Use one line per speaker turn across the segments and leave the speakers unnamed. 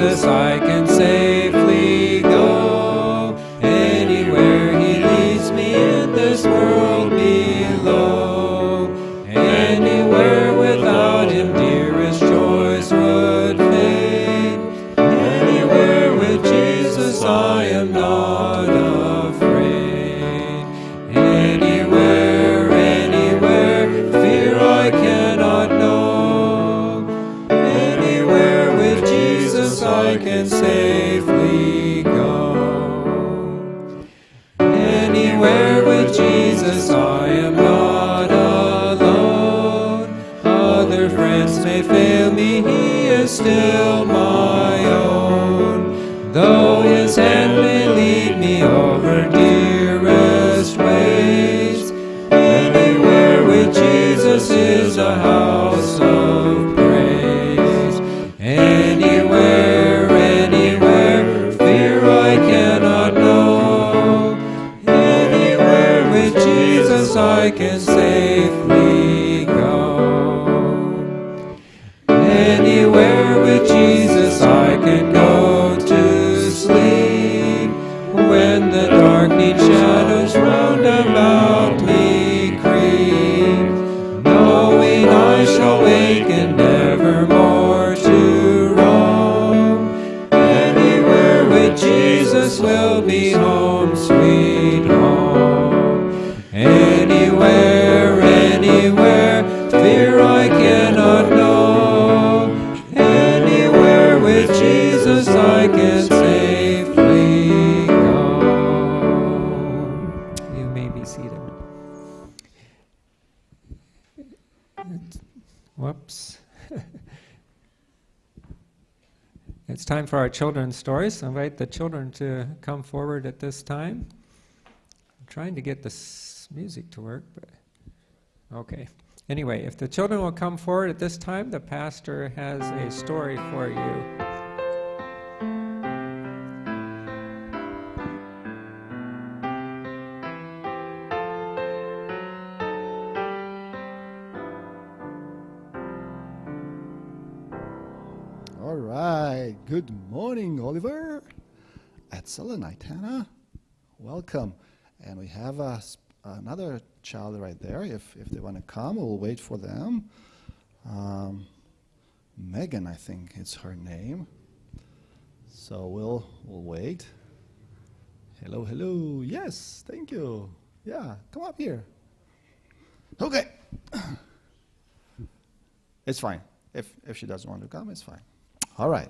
Jesus I can safely go. Anywhere he leads me in this world below. Anywhere without him dearest joys would fade. Anywhere with Jesus I am not afraid. Anywhere, anywhere, fear I cannot know. Anywhere with Jesus I can safely go. Anywhere with Jesus I am not alone. Other friends may fail me, he is still my own. Though his hand may lead me over dearest ways. Anywhere with Jesus is a house of praise. Anywhere, anywhere, fear I cannot know. Anywhere with Jesus I can safely go. Anywhere with Jesus I can go to sleep. When the darkening shadows round about me creep, knowing I shall wake and nevermore to roam. Anywhere with Jesus will be home, sweet home. Anywhere, anywhere, fear I cannot know. Anywhere with Jesus I can safely go. You may be seated. Whoops. It's time for our children's stories. I invite the children to come forward at this time. I'm trying to get this music to work, but okay. Anyway, if the children will come forward at this time, the pastor has a story for you.
All right. Good morning, Oliver. Excellent night, Hannah. Welcome. And we have another child right there. If they want to come, we'll wait for them. Megan, I think it's her name. So we'll wait. Hello, hello. Yes, thank you. Yeah, come up here. Okay. It's fine. If she doesn't want to come, it's fine. All right.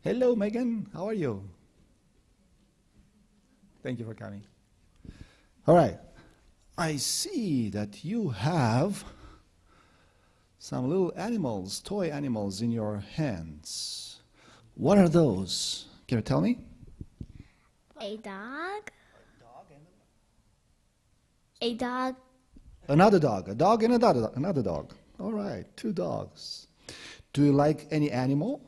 Hello, Megan. How are you? Thank you for coming. All right. I see that you have some little animals, toy animals in your hands. What are those? Can you tell me?
A dog. A dog.
Another dog. A dog and another dog. All right. 2 dogs. Do you like any animal?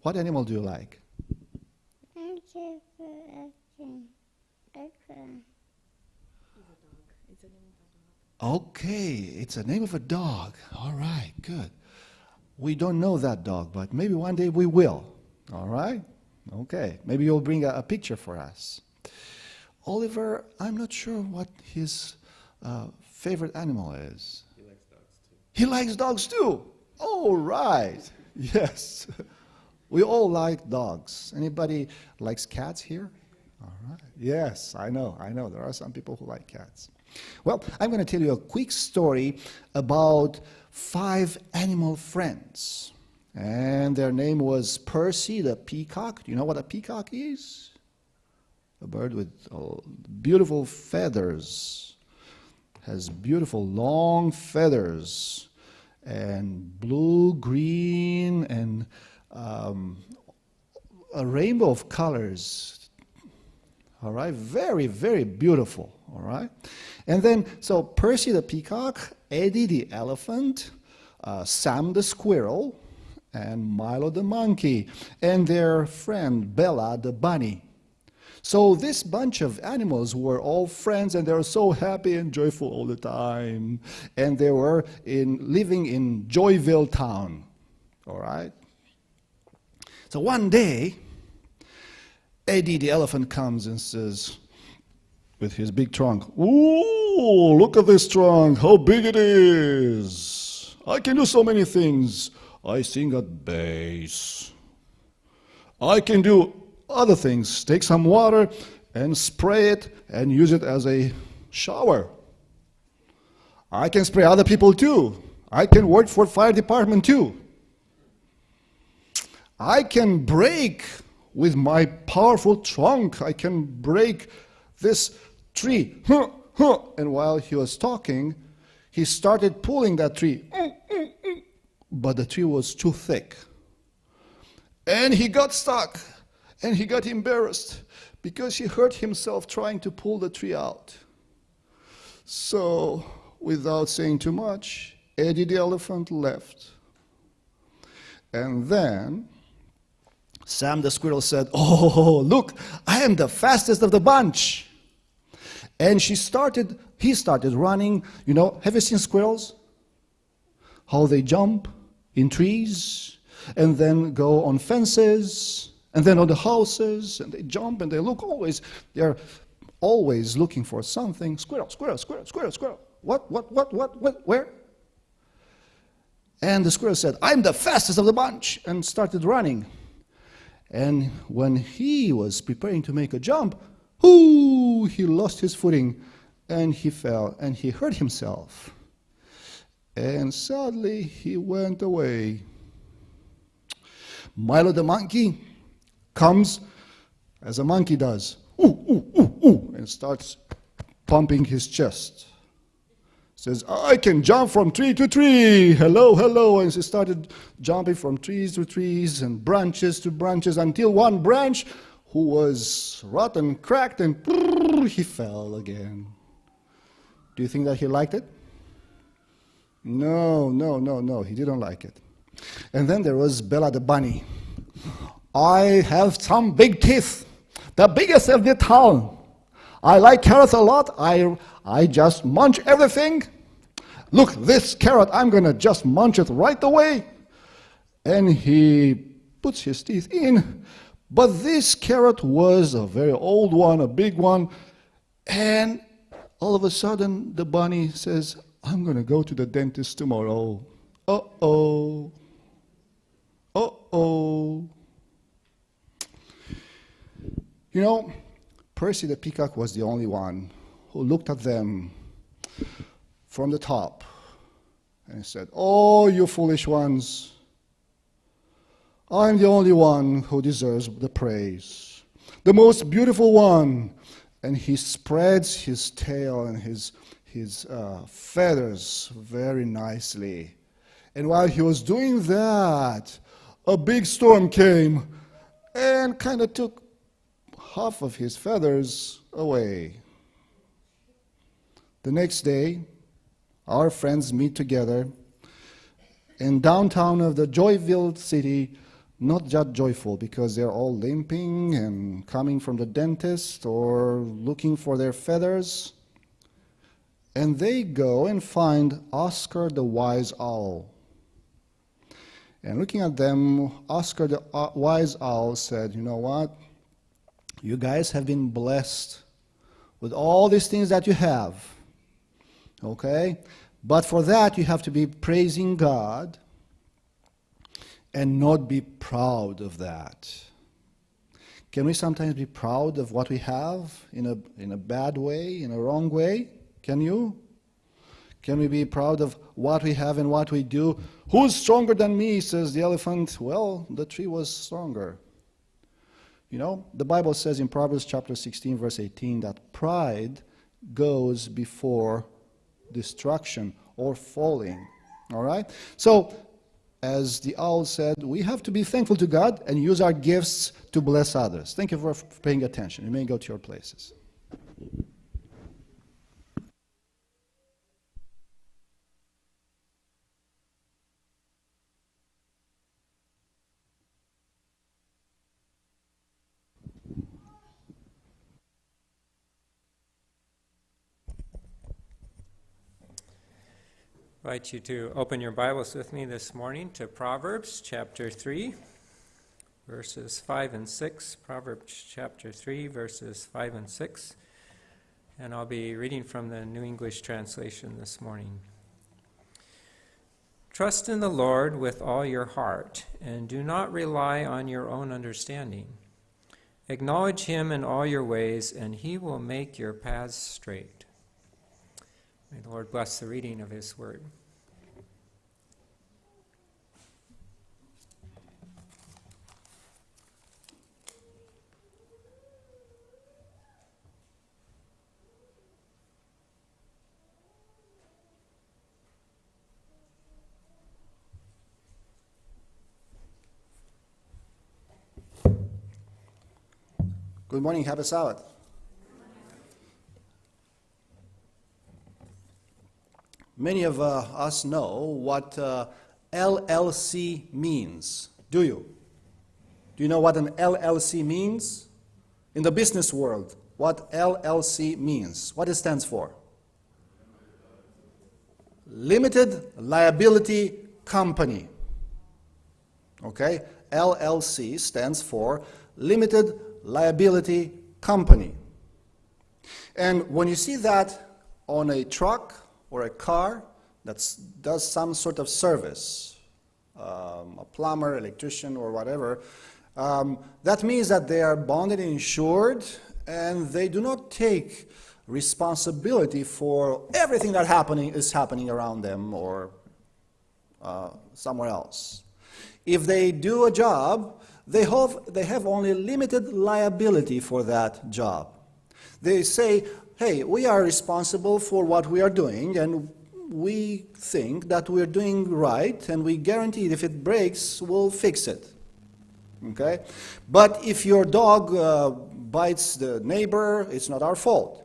What animal do you like? Okay, it's a name of a dog. All right, good. We don't know that dog, but maybe one day we will. All right? Okay, maybe you'll bring a picture for us. Oliver, I'm not sure what his favorite animal is.
He likes dogs too.
He likes dogs too. All right. Yes. We all like dogs. Anybody likes cats here? All right. Yes, I know. There are some people who like cats. Well, I'm going to tell you a quick story about 5 animal friends. And their name was Percy the peacock. Do you know what a peacock is? A bird with beautiful feathers. Has beautiful long feathers. And blue, green, and a rainbow of colors. All right, very, very beautiful. All right, and then so Percy the peacock, Eddie the elephant, Sam the squirrel, and Milo the monkey, and their friend Bella the bunny. So this bunch of animals were all friends, and they were so happy and joyful all the time. And they were living in Joyville town. All right? So one day, Eddie the elephant comes and says, with his big trunk, "Ooh, look at this trunk, how big it is. I can do so many things. I sing at bass. I can do other things. Take some water and spray it and use it as a shower. I can spray other people too. I can work for fire department too. I can break with my powerful trunk. I can break this tree." And while he was talking, he started pulling that tree. But the tree was too thick. And he got stuck. And he got embarrassed because he hurt himself trying to pull the tree out. So, without saying too much, Eddie the elephant left. And then Sam the squirrel said, "Oh, look, I am the fastest of the bunch." And he started running. You know, have you seen squirrels? How they jump in trees and then go on fences and then on the houses, and they jump and they look always, they're always looking for something. Squirrel, squirrel, squirrel, squirrel, squirrel. What, where? And the squirrel said, "I'm the fastest of the bunch," and started running. And when he was preparing to make a jump, he lost his footing, and he fell, and he hurt himself. And sadly, he went away. Milo the monkey comes, as a monkey does, and starts pumping his chest. Says, "I can jump from tree to tree. Hello, hello." And he started jumping from trees to trees and branches to branches until one branch, who was rotten, cracked, and he fell again. Do you think that he liked it? No, he didn't like it. And then there was Bella the bunny. "I have some big teeth, the biggest of the town. I like carrots a lot. I just munch everything. Look, this carrot, I'm going to just munch it right away." And he puts his teeth in. But this carrot was a very old one, a big one. And all of a sudden, the bunny says, "I'm going to go to the dentist tomorrow." Uh-oh. Uh-oh. You know, Percy the peacock was the only one who looked at them from the top and he said, "Oh, you foolish ones. I'm the only one who deserves the praise, the most beautiful one." And he spreads his tail and his feathers very nicely. And while he was doing that, a big storm came and kind of took half of his feathers away. The next day, our friends meet together in downtown of the Joyville city. Not just joyful because they're all limping and coming from the dentist or looking for their feathers. And they go and find Oscar the wise owl. And looking at them, Oscar the wise owl said, "You know what? You guys have been blessed with all these things that you have. Okay? But for that, you have to be praising God and not be proud of that." Can we sometimes be proud of what we have in a bad way, in a wrong way? Can you? Can we be proud of what we have and what we do? "Who's stronger than me?" says the elephant. Well, the tree was stronger. You know, the Bible says in Proverbs chapter 16, verse 18, that pride goes before destruction or falling. All right? So, as the owl said, we have to be thankful to God and use our gifts to bless others. Thank you for paying attention. You may go to your places.
I invite you to open your Bibles with me this morning to Proverbs chapter 3. verses 5 and 6, Proverbs chapter 3, verses 5 and 6. And I'll be reading from the New English Translation this morning. Trust in the Lord with all your heart, and do not rely on your own understanding. Acknowledge him in all your ways, and he will make your paths straight. May the Lord bless the reading of his word.
Good morning, happy Sabbath. Many of us know what LLC means. Do you? Do you know what an LLC means? In the business world, what LLC means? What it stands for? Limited Liability Company. Okay? LLC stands for Limited Liability Company. And when you see that on a truck or a car that does some sort of service, a plumber, electrician, or whatever, that means that they are bonded and insured, and they do not take responsibility for everything that is happening around them or somewhere else. If they do a job, they have only limited liability for that job. They say, hey, we are responsible for what we are doing, and we think that we're doing right, and we guarantee if it breaks, we'll fix it. Okay? But if your dog bites the neighbor, it's not our fault.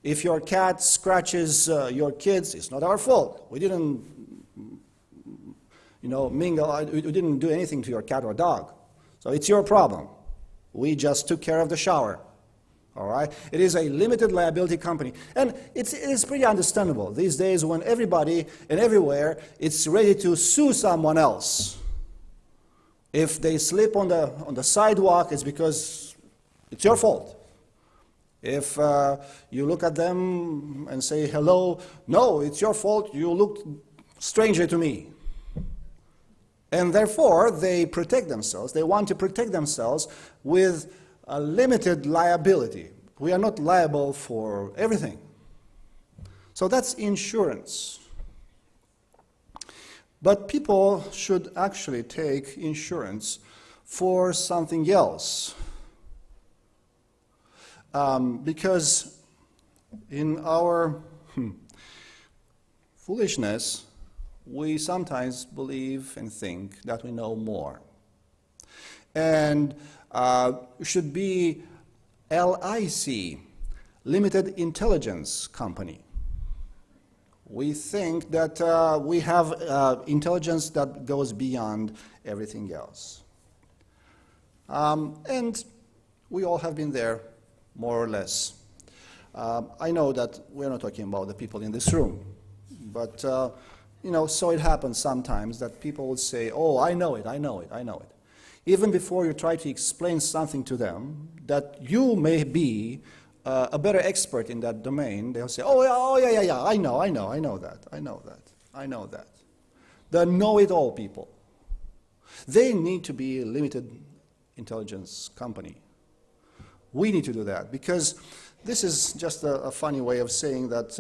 If your cat scratches your kids, it's not our fault. We didn't, mingle, we didn't do anything to your cat or dog. So it's your problem. We just took care of the shower. All right? It is a limited liability company. And it is pretty understandable these days when everybody and everywhere is ready to sue someone else. If they slip on the sidewalk, it's because it's your fault. If you look at them and say hello, no, it's your fault, you looked stranger to me. And therefore, they protect themselves. They want to protect themselves with a limited liability. We are not liable for everything. So that's insurance. But people should actually take insurance for something else. Because in our foolishness, we sometimes believe and think that we know more. And should be LIC, Limited Intelligence Company. We think that we have intelligence that goes beyond everything else. And we all have been there, more or less. I know that we're not talking about the people in this room, but so it happens sometimes that people will say, oh, I know it. Even before you try to explain something to them that you may be a better expert in that domain, they'll say, oh yeah, I know that. The know-it-all people. They need to be a limited intelligence company. We need to do that, because this is just a funny way of saying that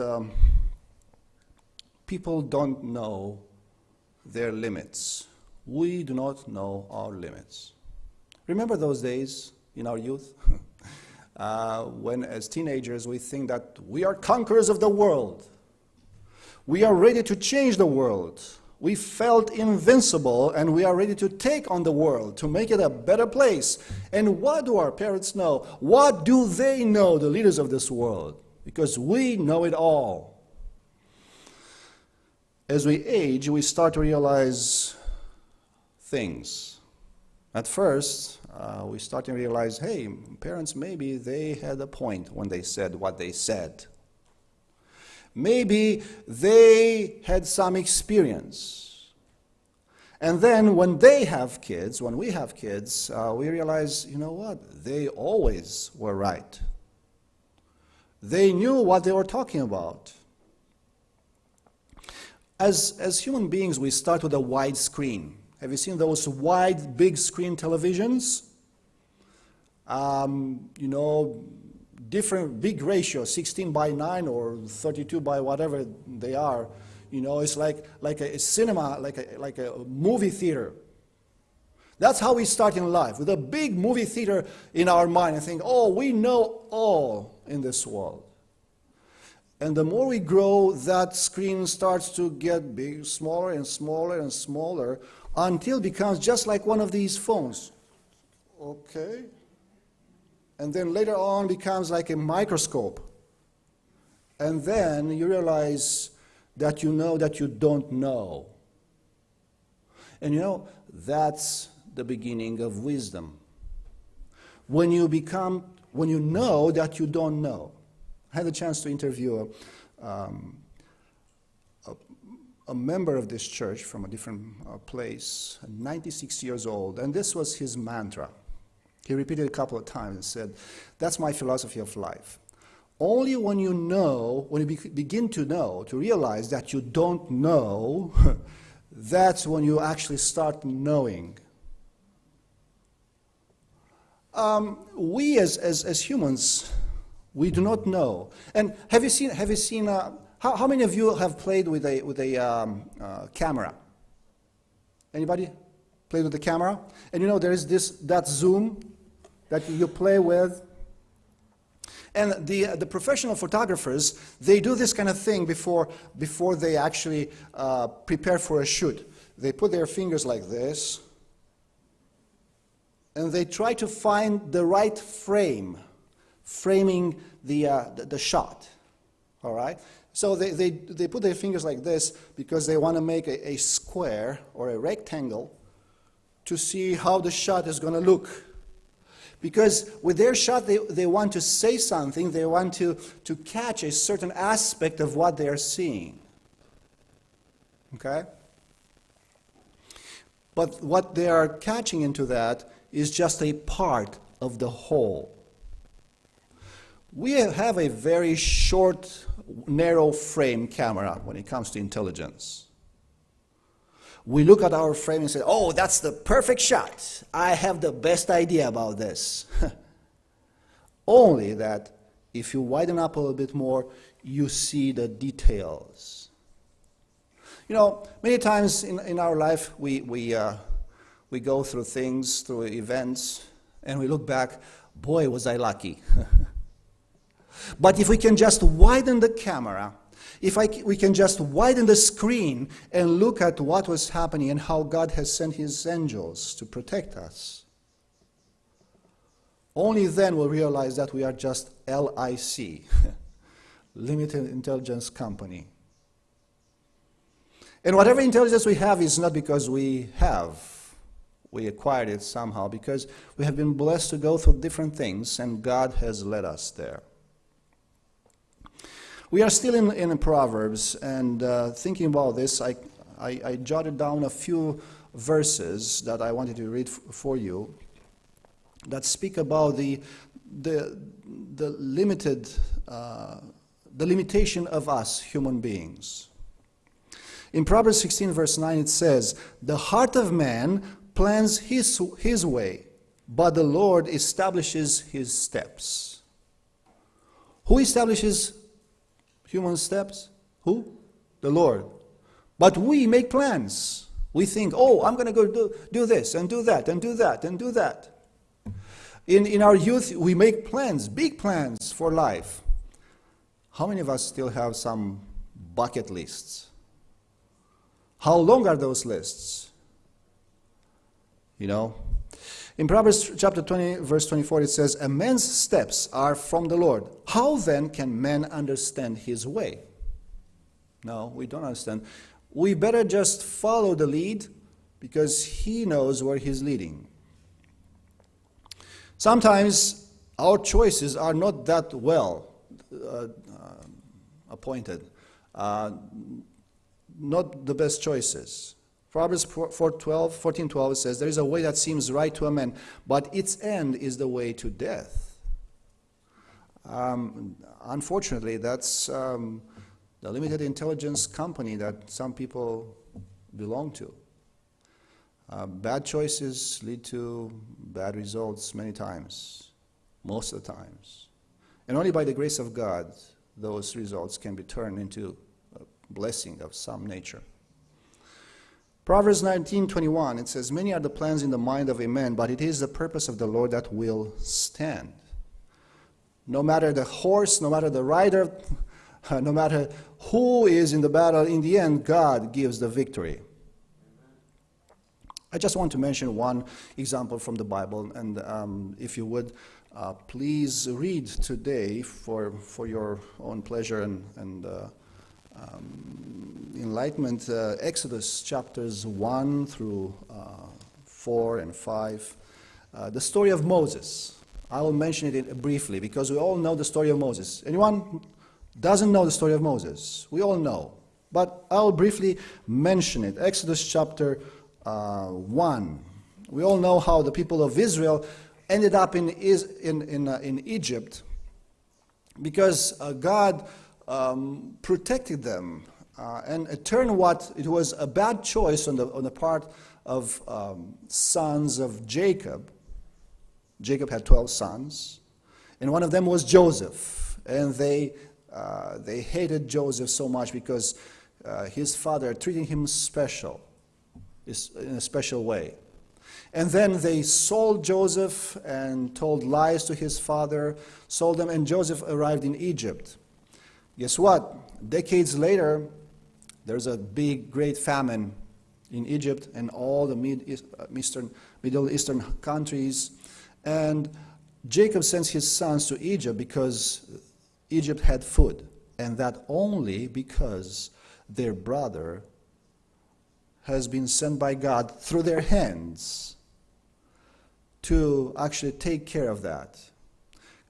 people don't know their limits. We do not know our limits. Remember those days in our youth? When as teenagers we think that we are conquerors of the world. We are ready to change the world. We felt invincible, and we are ready to take on the world, to make it a better place. And what do our parents know? What do they know, the leaders of this world? Because we know it all. As we age, we start to realize things. At first, we start to realize, hey, parents, maybe they had a point when they said what they said. Maybe they had some experience. And then when they have kids, when we have kids, we realize, you know what? They always were right. They knew what they were talking about. As human beings, we start with a wide screen. Have you seen those wide, big screen televisions? Different big ratios, 16 by 9 or 32 by whatever they are. It's like a cinema, like a movie theater. That's how we start in life, with a big movie theater in our mind and think, oh, we know all in this world. And the more we grow, that screen starts to get big, smaller and smaller and smaller, until it becomes just like one of these phones. Okay. And then later on becomes like a microscope. And then you realize that you know that you don't know. And that's the beginning of wisdom. When you know that you don't know. I had a chance to interview a member of this church from a different place, 96 years old, and this was his mantra. He repeated it a couple of times and said, that's my philosophy of life. Only when you know, when you begin to know, to realize that you don't know, that's when you actually start knowing. We as humans, we do not know. And have you seen? How many of you have played with a camera? Anybody played with the camera? And there is that zoom that you play with. And the professional photographers, they do this kind of thing before they actually prepare for a shoot. They put their fingers like this, and they try to find the right frame, framing the shot. All right? So they put their fingers like this because they want to make a square or a rectangle to see how the shot is going to look. Because with their shot, they want to say something, they want to catch a certain aspect of what they are seeing. Okay? But what they are catching into that is just a part of the whole. We have a very short, narrow frame camera when it comes to intelligence. We look at our frame and say, oh, that's the perfect shot. I have the best idea about this. Only that if you widen up a little bit more, you see the details. Many times in our life, we go through things, through events, and we look back, boy, was I lucky. But if we can just widen the camera, we can just widen the screen and look at what was happening and how God has sent His angels to protect us, only then we'll realize that we are just LIC, Limited Intelligence Company. And whatever intelligence we have is not because we acquired it somehow, because we have been blessed to go through different things and God has led us there. We are still in Proverbs, and thinking about this, I jotted down a few verses that I wanted to read for you that speak about the limitation of us human beings. In Proverbs 16, verse 9, it says, "The heart of man plans his way, but the Lord establishes his steps." Who establishes human steps? Who? The Lord. But we make plans. We think, oh, I'm going to go do this and do that and do that and do that. In our youth, we make plans, big plans for life. How many of us still have some bucket lists? How long are those lists? In Proverbs chapter 20, verse 24, it says, "A man's steps are from the Lord. How then can man understand his way?" No, we don't understand. We better just follow the lead because He knows where He's leading. Sometimes our choices are not that well appointed, not the best choices. Proverbs 14:12 says, there is a way that seems right to a man, but its end is the way to death. Unfortunately, that's the limited intelligence company that some people belong to. Bad choices lead to bad results many times, most of the times. And only by the grace of God, those results can be turned into a blessing of some nature. Proverbs 19:21, it says, many are the plans in the mind of a man, but it is the purpose of the Lord that will stand. No matter the horse, no matter the rider, no matter who is in the battle, in the end, God gives the victory. I just want to mention one example from the Bible, and if you would, please read today for your own pleasure and enlightenment, Exodus chapters 1 through 4 and 5, the story of Moses. I will mention it briefly because we all know the story of Moses. Anyone doesn't know the story of Moses? We all know, but I'll briefly mention it. Exodus chapter 1. We all know how the people of Israel ended up in Egypt because God protected them, and it turned what it was a bad choice on the part of sons of Jacob. Jacob had 12 sons, and one of them was Joseph, and they hated Joseph so much because his father treated him special, in a special way. And then they sold Joseph and told lies to his father, sold him, and Joseph arrived in Egypt. Guess what? Decades later, there's a big, great famine in Egypt and all the Middle Eastern countries. And Jacob sends his sons to Egypt because Egypt had food, and that only because their brother has been sent by God through their hands to actually take care of that.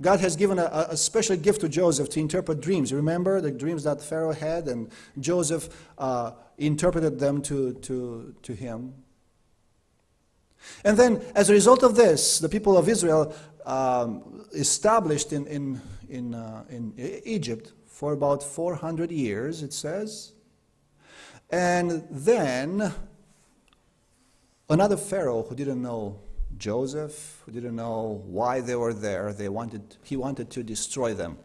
God has given a special gift to Joseph to interpret dreams. You remember the dreams that Pharaoh had, and Joseph interpreted them to him. And then, as a result of this, the people of Israel established in Egypt for about 400 years, it says. And then another Pharaoh who didn't know Joseph, who didn't know why they were there, he wanted to destroy them.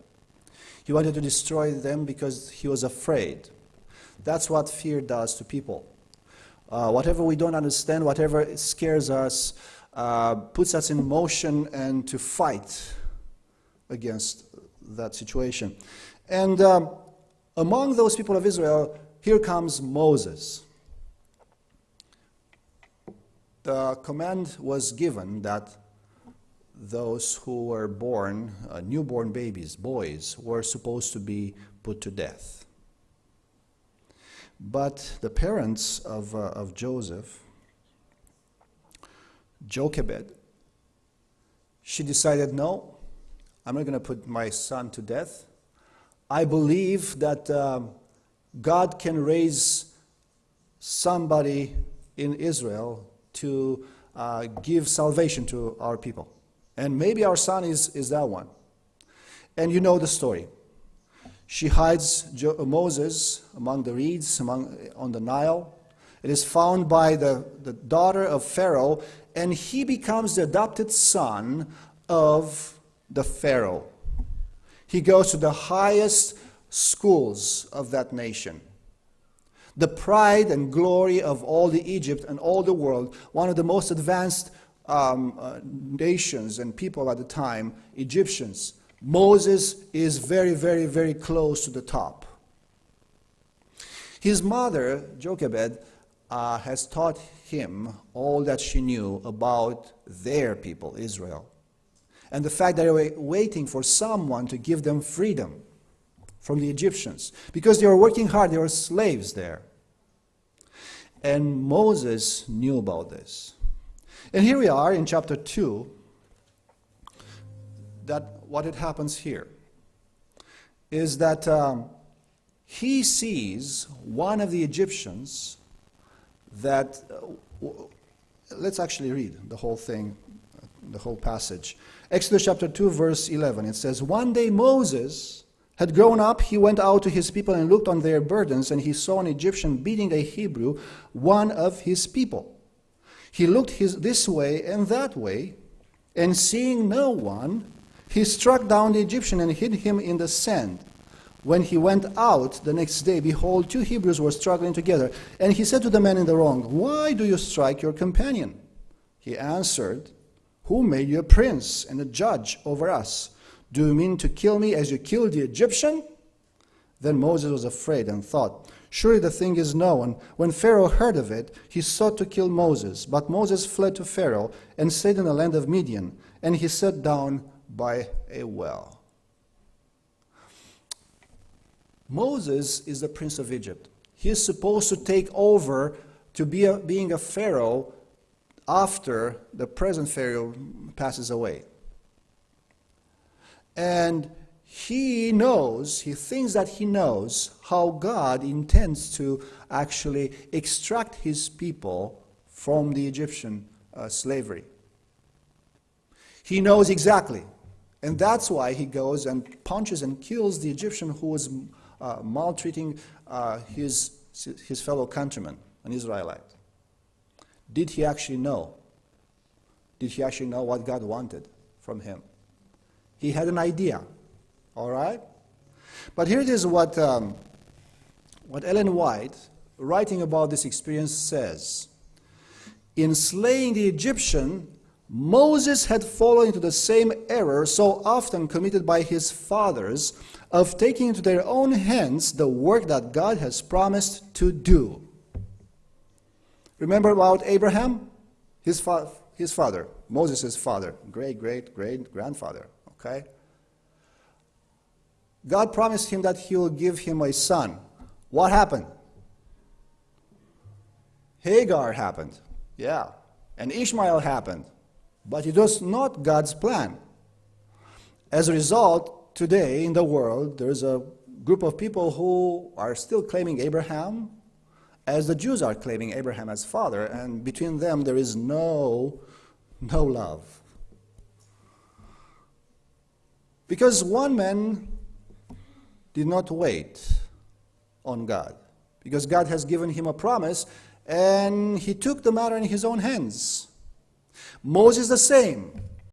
He wanted to destroy them because he was afraid. That's what fear does to people. Whatever we don't understand, whatever scares us, puts us in motion and to fight against that situation. And among those people of Israel, here comes Moses. The command was given that those who were born, newborn babies, boys, were supposed to be put to death. But the parents of Joseph, Jochebed, she decided, no, I'm not going to put my son to death. I believe that God can raise somebody in Israel to give salvation to our people. And maybe our son is that one. And you know the story. She hides Moses among the reeds on the Nile. It is found by the daughter of Pharaoh, and he becomes the adopted son of the Pharaoh. He goes to the highest schools of that nation. The pride and glory of all the Egypt and all the world, one of the most advanced nations and people at the time, Egyptians. Moses is very, very, very close to the top. His mother, Jochebed, has taught him all that she knew about their people, Israel. And the fact that they were waiting for someone to give them freedom from the Egyptians. Because they were working hard, they were slaves there. And Moses knew about this. And here we are in chapter 2, that what it happens here is that he sees one of the Egyptians that, let's actually read the whole thing, the whole passage. Exodus chapter 2, verse 11, it says, "One day Moses had grown up, he went out to his people and looked on their burdens, and he saw an Egyptian beating a Hebrew, one of his people. He looked this way and that way, and seeing no one, he struck down the Egyptian and hid him in the sand. When he went out the next day, behold, 2 Hebrews were struggling together. And he said to the man in the wrong, 'Why do you strike your companion?' He answered, 'Who made you a prince and a judge over us? Do you mean to kill me as you killed the Egyptian?' Then Moses was afraid and thought, 'Surely the thing is known.' When Pharaoh heard of it, he sought to kill Moses. But Moses fled to Pharaoh and stayed in the land of Midian, and he sat down by a well." Moses is the prince of Egypt. He is supposed to take over to being a Pharaoh after the present Pharaoh passes away. And he thinks that he knows how God intends to actually extract his people from the Egyptian slavery. He knows exactly. And that's why he goes and punches and kills the Egyptian who was maltreating his fellow countryman, an Israelite. Did he actually know? Did he actually know what God wanted from him? He had an idea, all right? But here it is what Ellen White, writing about this experience, says. In slaying the Egyptian, Moses had fallen into the same error so often committed by his fathers of taking into their own hands the work that God has promised to do. Remember about Abraham? His father, Moses' father, great-great-great-grandfather, okay? God promised him that he will give him a son. What happened? Hagar happened, yeah. And Ishmael happened. But it was not God's plan. As a result, today in the world, there's a group of people who are still claiming Abraham, as the Jews are claiming Abraham as father, and between them there is no love. Because one man did not wait on God, because God has given him a promise, and he took the matter in his own hands. Moses the same.